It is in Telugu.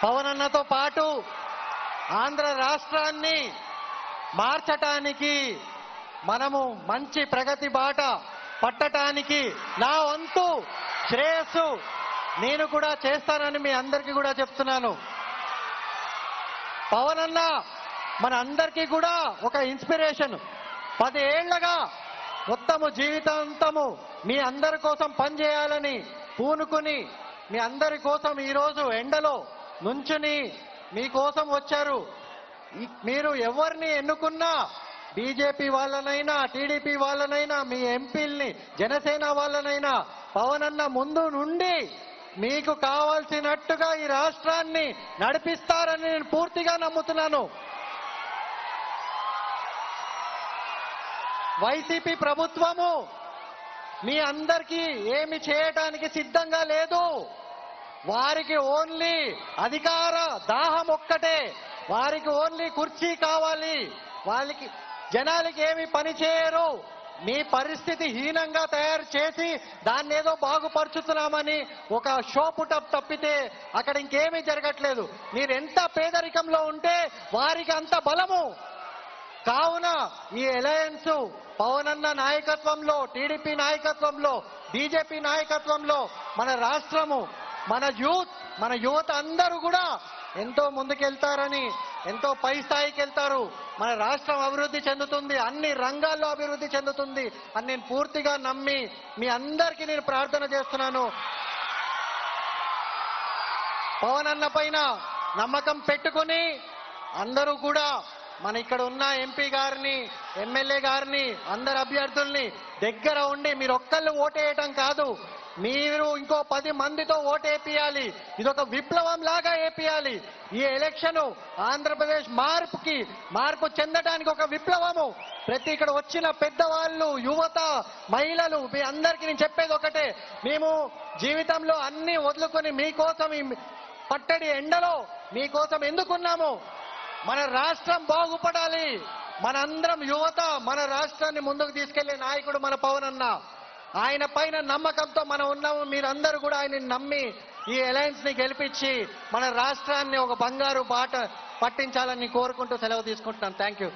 పవన్ అన్నతో పాటు ఆంధ్ర రాష్ట్రాన్ని మార్చటానికి మనము మంచి ప్రగతి బాట పట్టటానికి నా వంతు శ్రేయస్సు నేను కూడా చేస్తానని మీ అందరికీ కూడా చెప్తున్నాను. పవన్ అన్న మన అందరికీ కూడా ఒక ఇన్స్పిరేషన్. 10 ఏళ్లగా మొత్తము జీవితాంతము మీ అందరి కోసం పనిచేయాలని పూనుకుని మీ అందరి కోసం ఈరోజు ఎండలో నుంచుని మీకోసం వచ్చారు. మీరు ఎవరిని ఎన్నుకున్నా, బీజేపీ వాళ్ళనైనా టీడీపీ వాళ్ళనైనా మీ ఎంపీల్ని జనసేన వాళ్ళనైనా పవన్ అన్న ముందు నుండి మీకు కావాల్సినట్టుగా ఈ రాష్ట్రాన్ని నడిపిస్తారని నేను పూర్తిగా నమ్ముతున్నాను. వైసీపీ ప్రభుత్వము మీ అందరికీ ఏమి చేయటానికి సిద్ధంగా లేదు. వారికి ఓన్లీ అధికార దాహం ఒక్కటే, వారికి ఓన్లీ కుర్చీ కావాలి. వాళ్ళకి జనాలకి ఏమి పని చేయరు. మీ పరిస్థితి హీనంగా తయారు చేసి దాన్ని ఏదో బాగుపరుచుతున్నామని ఒక షో పుటప్ తప్పితే అక్కడ ఇంకేమీ జరగట్లేదు. మీరెంత పేదరికంలో ఉంటే వారికి అంత బలము. కావున ఈ అలయన్స్ పవన్ అన్న నాయకత్వంలో, టీడీపీ నాయకత్వంలో, బీజేపీ నాయకత్వంలో మన రాష్ట్రము, మన యువత అందరూ కూడా ఎంతో ముందుకెళ్తారని, ఎంతో పై స్థాయికి వెళ్తారు. మన రాష్ట్రం అభివృద్ధి చెందుతుంది, అన్ని రంగాల్లో అభివృద్ధి చెందుతుంది అని నేను పూర్తిగా నమ్మి మీ అందరికీ నేను ప్రార్థన చేస్తున్నాను. పవన్ అన్న పైన నమ్మకం పెట్టుకుని అందరూ కూడా మన ఇక్కడ ఉన్న ఎంపీ గారిని, ఎమ్మెల్యే గారిని, అందరు అభ్యర్థుల్ని దగ్గర ఉండి మీరు ఒక్కళ్ళు ఓటేయటం కాదు, మీరు ఇంకో 10 మందితో ఓటేపియాలి. ఇదొక విప్లవం లాగా ఏపియాలి. ఈ ఎలక్షన్ ఆంధ్రప్రదేశ్ మార్పు చెందడానికి ఒక విప్లవము. ప్రతి ఇక్కడ వచ్చిన పెద్దవాళ్ళు, యువత, మహిళలు మీ అందరికీ నేను చెప్పేది ఒకటే, మేము జీవితంలో అన్ని వదులుకొని మీకోసం ఈ పట్టడి ఎండలో మీకోసం ఎందుకున్నాము? మన రాష్ట్రం బాగుపడాలి. మనందరం యువత మన రాష్ట్రాన్ని ముందుకు తీసుకెళ్లే నాయకుడు మన పవన్ అన్న. ఆయన పైన నమ్మకంతో మనం ఉన్నాము. మీరందరూ కూడా ఆయన్ని నమ్మి ఈ అలయన్స్ ని గెలిపించి మన రాష్ట్రాన్ని ఒక బంగారు బాట పట్టించాలని కోరుకుంటూ సెలవు తీసుకుంటున్నాను. Thank you.